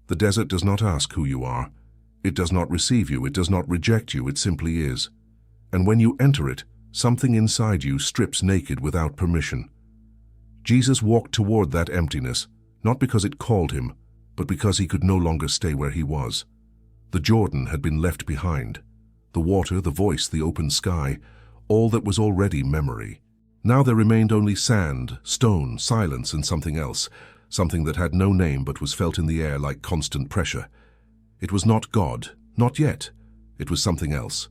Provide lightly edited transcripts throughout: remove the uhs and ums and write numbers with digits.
The desert does not ask who you are. It does not receive you. It does not reject you. It simply is. And when you enter it, something inside you strips naked without permission. Jesus walked toward that emptiness, not because it called him, but because he could no longer stay where he was. The Jordan had been left behind. The water, the voice, the open sky, all that was already memory. Now there remained only sand, stone, silence, and something else, something that had no name but was felt in the air like constant pressure. It was not God, not yet. It was something else.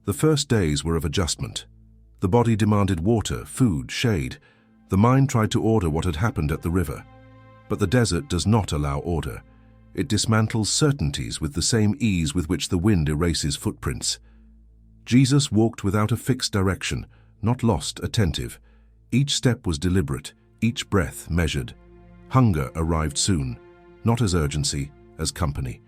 The first days were of adjustment. The body demanded water, food, shade. The mind tried to order what had happened at the river. But the desert does not allow order. It dismantles certainties with the same ease with which the wind erases footprints. Jesus walked without a fixed direction, not lost, attentive. Each step was deliberate, each breath measured. Hunger arrived soon, not as urgency, as company.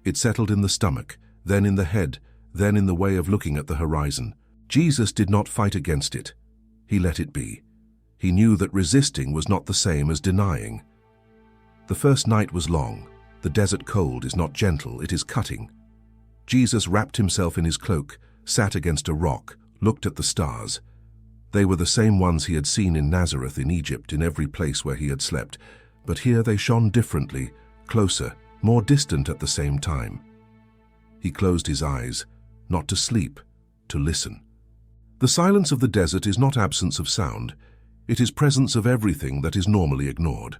It settled in the stomach, then in the head, then in the way of looking at the horizon. Jesus did not fight against it. He let it be. He knew that resisting was not the same as denying. The first night was long. The desert cold is not gentle, it is cutting. Jesus wrapped himself in his cloak, sat against a rock, looked at the stars. They were the same ones he had seen in Nazareth, in Egypt, in every place where he had slept, but here they shone differently, closer, more distant at the same time. He closed his eyes, not to sleep, to listen. The silence of the desert is not absence of sound. It is presence of everything that is normally ignored.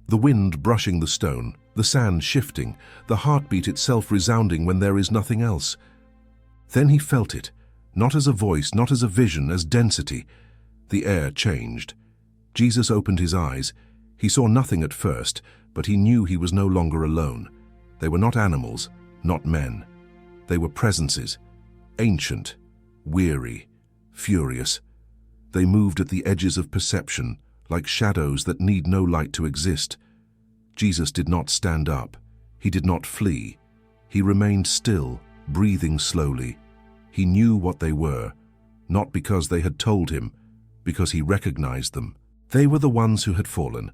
The wind brushing the stone, the sand shifting, the heartbeat itself resounding when there is nothing else. Then he felt it, not as a voice, not as a vision, as density. The air changed. Jesus opened his eyes. He saw nothing at first, but he knew he was no longer alone. They were not animals, not men. They were presences, ancient, weary, furious. They moved at the edges of perception, like shadows that need no light to exist. Jesus did not stand up. He did not flee. He remained still, breathing slowly. He knew what they were, not because they had told him, because he recognized them. They were the ones who had fallen,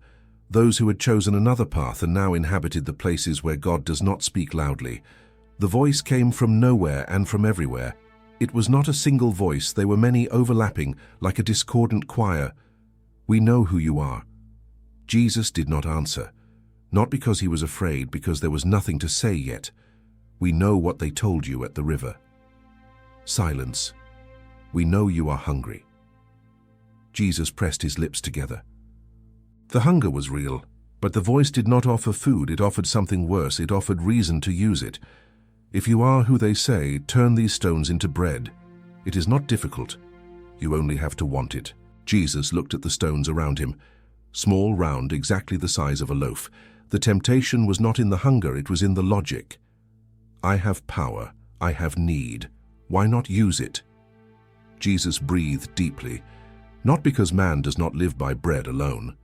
those who had chosen another path and now inhabited the places where God does not speak loudly. The voice came from nowhere and from everywhere. It was not a single voice, they were many overlapping, like a discordant choir. "We know who you are." Jesus did not answer, not because he was afraid, because there was nothing to say yet. "We know what they told you at the river." Silence. "We know you are hungry." Jesus pressed his lips together. The hunger was real, but the voice did not offer food, it offered something worse, it offered reason to use it. "If you are who they say, turn these stones into bread." It is not difficult. You only have to want it. Jesus looked at the stones around him. Small, round, exactly the size of a loaf. The temptation was not in the hunger, it was in the logic. I have power. I have need. Why not use it? Jesus breathed deeply, not because man does not live by bread alone.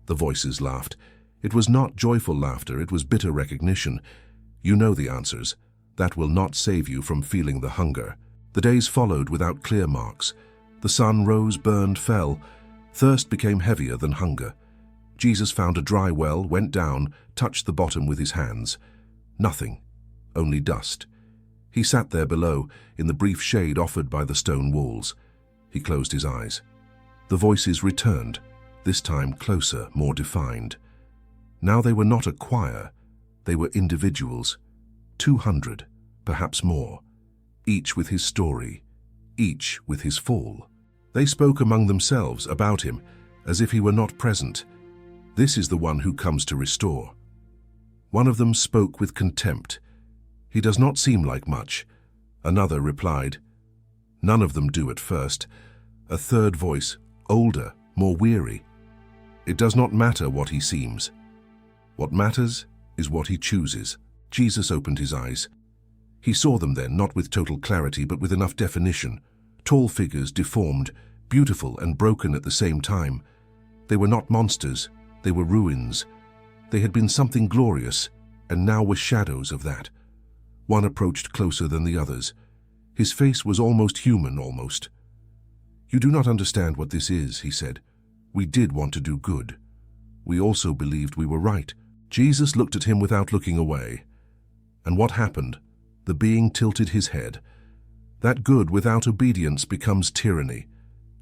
The voices laughed. It was not joyful laughter, it was bitter recognition. You know the answers. That will not save you from feeling the hunger. The days followed without clear marks. The sun rose, burned, fell. Thirst became heavier than hunger. Jesus found a dry well, went down, touched the bottom with his hands. Nothing, only dust. He sat there below, in the brief shade offered by the stone walls. He closed his eyes. The voices returned, this time closer, more defined. Now they were not a choir, they were individuals. 200, perhaps more, each with his story, each with his fall. They spoke among themselves about him, as if he were not present. This is the one who comes to restore. One of them spoke with contempt. He does not seem like much. Another replied. None of them do at first. A third voice, older, more weary. It does not matter what he seems. What matters is what he chooses. Jesus opened his eyes. He saw them then, not with total clarity, but with enough definition. Tall figures, deformed, beautiful and broken at the same time. They were not monsters, they were ruins. They had been something glorious, and now were shadows of that. One approached closer than the others. His face was almost human, almost. You do not understand what this is, he said. We did want to do good. We also believed we were right. Jesus looked at him without looking away. And what happened? The being tilted his head. That good without obedience becomes tyranny.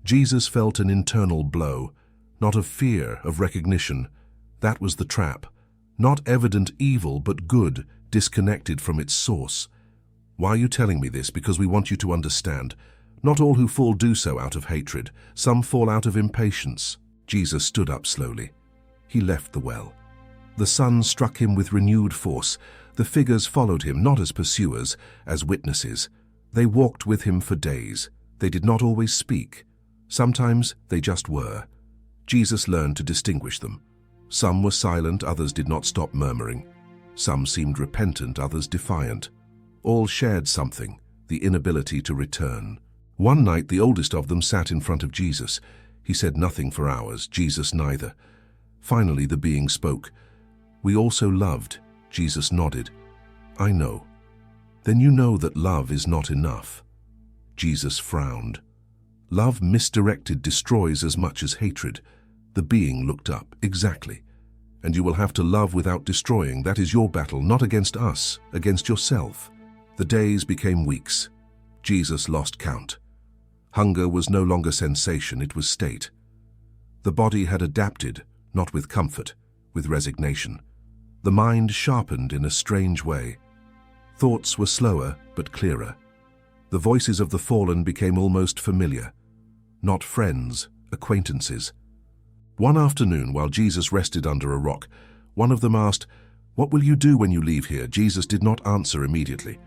Jesus felt an internal blow, not of fear, of recognition. That was the trap. Not evident evil, but good, disconnected from its source. Why are you telling me this? Because we want you to understand. Not all who fall do so out of hatred. Some fall out of impatience. Jesus stood up slowly. He left the well. The sun struck him with renewed force. The figures followed him, not as pursuers, as witnesses. They walked with him for days. They did not always speak. Sometimes they just were. Jesus learned to distinguish them. Some were silent, others did not stop murmuring. Some seemed repentant, others defiant. All shared something, the inability to return. One night the oldest of them sat in front of Jesus. He said nothing for hours, Jesus neither. Finally the being spoke. "We also loved." Jesus nodded. "I know." "Then you know that love is not enough." Jesus frowned. "Love misdirected destroys as much as hatred." The being looked up. "Exactly. And you will have to love without destroying. That is your battle, not against us, against yourself." The days became weeks. Jesus lost count. Hunger was no longer sensation, it was state. The body had adapted, not with comfort, with resignation. The mind sharpened in a strange way. Thoughts were slower but clearer. The voices of the fallen became almost familiar. Not friends, acquaintances. One afternoon, while Jesus rested under a rock, one of them asked, "What will you do when you leave here?" Jesus did not answer immediately.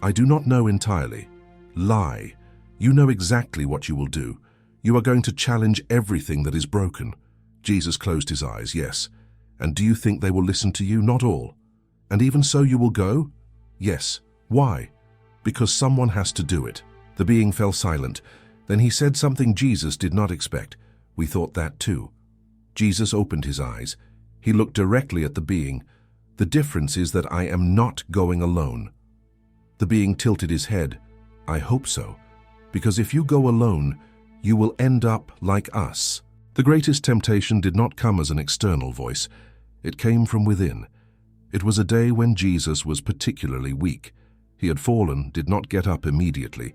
"I do not know entirely." Lie. You know exactly what you will do. You are going to challenge everything that is broken. Jesus closed his eyes. "Yes. And do you think they will listen to you? Not all. And even so you will go?" "Yes." "Why?" "Because someone has to do it." The being fell silent. Then he said something Jesus did not expect. "We thought that too." Jesus opened his eyes. He looked directly at the being. "The difference is that I am not going alone." The being tilted his head. "I hope so. Because if you go alone, you will end up like us." The greatest temptation did not come as an external voice. It came from within. It was a day when Jesus was particularly weak. He had fallen, did not get up immediately.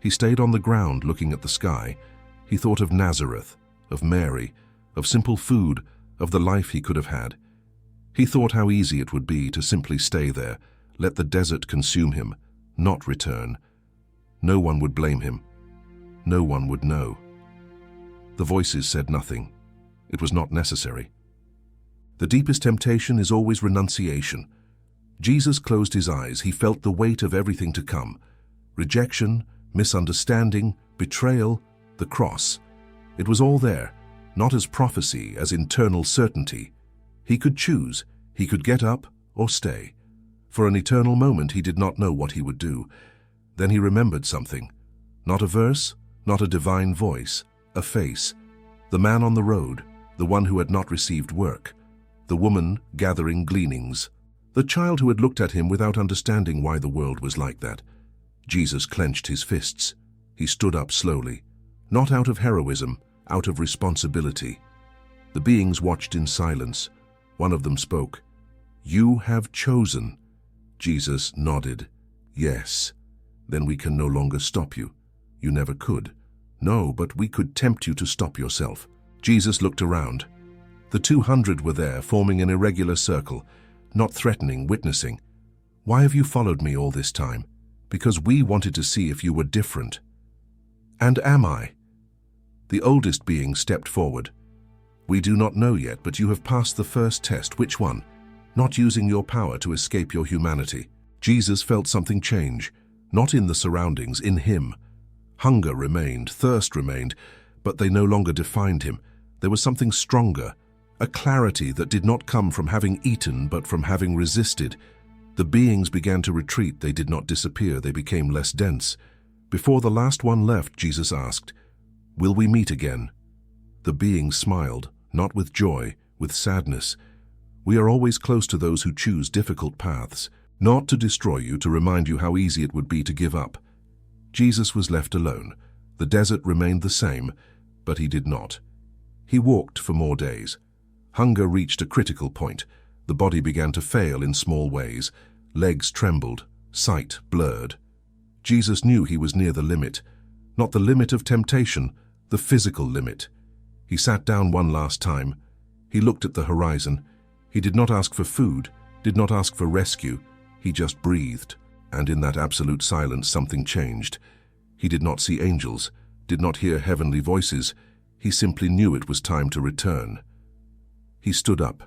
He stayed on the ground looking at the sky. He thought of Nazareth, of Mary, of simple food, of the life he could have had. He thought how easy it would be to simply stay there, let the desert consume him, not return. No one would blame him. No one would know. The voices said nothing. It was not necessary. The deepest temptation is always renunciation. Jesus closed his eyes. He felt the weight of everything to come. Rejection, misunderstanding, betrayal, the cross. It was all there, not as prophecy, as internal certainty. He could choose. He could get up or stay. For an eternal moment he did not know what he would do. Then he remembered something. Not a verse, not a divine voice, a face. The man on the road, the one who had not received work. The woman gathering gleanings. The child who had looked at him without understanding why the world was like that. Jesus clenched his fists. He stood up slowly. Not out of heroism, out of responsibility. The beings watched in silence. One of them spoke. "You have chosen." Jesus nodded. "Yes. Then we can no longer stop you. You never could." "No, but we could tempt you to stop yourself." Jesus looked around. The 200 were there, forming an irregular circle, not threatening, witnessing. "Why have you followed me all this time?" "Because we wanted to see if you were different." "And am I?" The oldest being stepped forward. "We do not know yet, but you have passed the first test." "Which one?" "Not using your power to escape your humanity." Jesus felt something change. Not in the surroundings, in him. Hunger remained, thirst remained, but they no longer defined him. There was something stronger, a clarity that did not come from having eaten, but from having resisted. The beings began to retreat. They did not disappear. They became less dense. Before the last one left, Jesus asked, "Will we meet again?" The being smiled, not with joy, with sadness. "We are always close to those who choose difficult paths. Not to destroy you, to remind you how easy it would be to give up." Jesus was left alone. The desert remained the same, but he did not. He walked for more days. Hunger reached a critical point. The body began to fail in small ways. Legs trembled, sight blurred. Jesus knew he was near the limit, not the limit of temptation, the physical limit. He sat down one last time. He looked at the horizon. He did not ask for food, did not ask for rescue. He just breathed, and in that absolute silence something changed. He did not see angels, did not hear heavenly voices. He simply knew it was time to return. He stood up.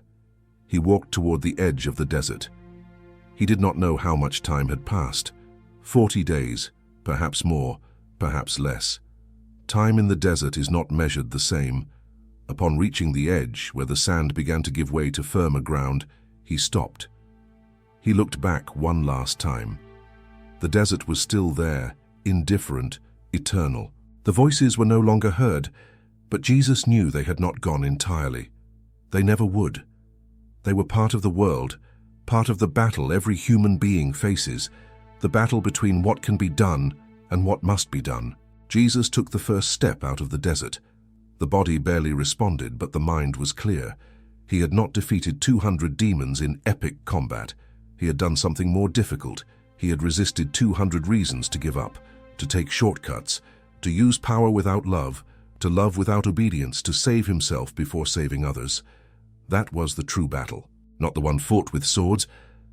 He walked toward the edge of the desert. He did not know how much time had passed. 40 days, perhaps more, perhaps less. Time in the desert is not measured the same. Upon reaching the edge, where the sand began to give way to firmer ground, he stopped. He looked back one last time. The desert was still there, indifferent, eternal. The voices were no longer heard, but Jesus knew they had not gone entirely. They never would. They were part of the world, part of the battle every human being faces, the battle between what can be done and what must be done. Jesus took the first step out of the desert. The body barely responded, but the mind was clear. He had not defeated 200 demons in epic combat. He had done something more difficult. He had resisted 200 reasons to give up, to take shortcuts, to use power without love, to love without obedience, to save himself before saving others. That was the true battle, not the one fought with swords,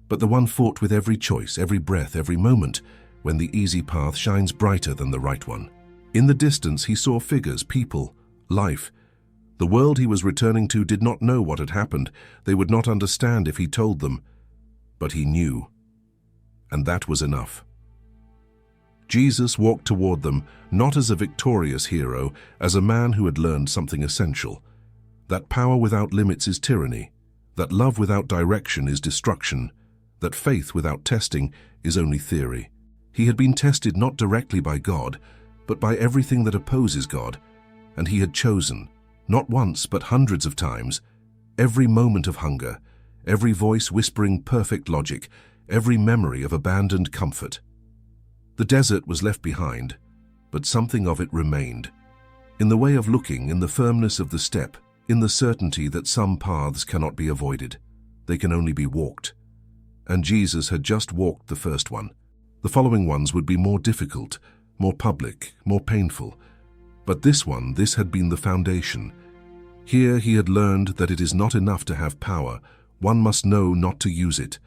but the one fought with every choice, every breath, every moment, when the easy path shines brighter than the right one. In the distance he saw figures, people, life. The world he was returning to did not know what had happened. They would not understand if he told them. But he knew. And that was enough. Jesus walked toward them, not as a victorious hero, as a man who had learned something essential. That power without limits is tyranny. That love without direction is destruction. That faith without testing is only theory. He had been tested not directly by God, but by everything that opposes God. And he had chosen, not once but hundreds of times, every moment of hunger, every voice whispering perfect logic, every memory of abandoned comfort. The desert was left behind, but something of it remained. In the way of looking, in the firmness of the step, in the certainty that some paths cannot be avoided. They can only be walked. And Jesus had just walked the first one. The following ones would be more difficult, more public, more painful. But this had been the foundation. Here he had learned that it is not enough to have power. One must know not to use it.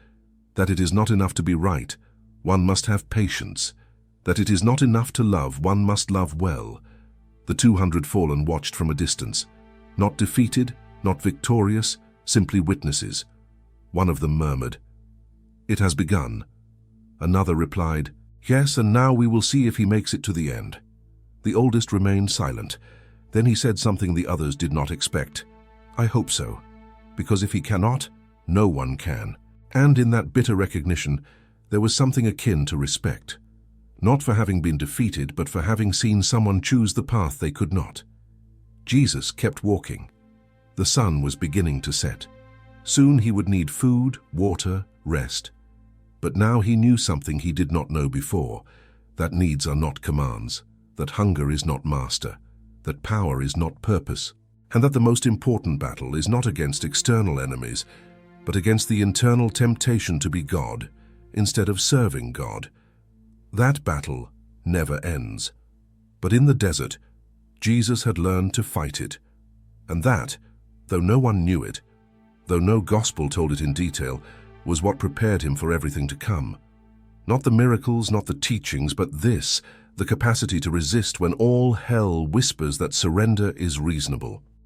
That it is not enough to be right. One must have patience. That it is not enough to love. One must love well. The 200 fallen watched from a distance. Not defeated, not victorious, simply witnesses. One of them murmured, "It has begun." Another replied, "Yes, and now we will see if he makes it to the end." The oldest remained silent. Then he said something the others did not expect. "I hope so, because if he cannot, no one can." And in that bitter recognition, there was something akin to respect. Not for having been defeated, but for having seen someone choose the path they could not. Jesus kept walking. The sun was beginning to set. Soon he would need food, water, rest. But now he knew something he did not know before, that needs are not commands, that hunger is not master, that power is not purpose, and that the most important battle is not against external enemies, but against the internal temptation to be God instead of serving God. That battle never ends. But in the desert, Jesus had learned to fight it. And that, though no one knew it, though no gospel told it in detail, was what prepared him for everything to come. Not the miracles, not the teachings, but this, the capacity to resist when all hell whispers that surrender is reasonable.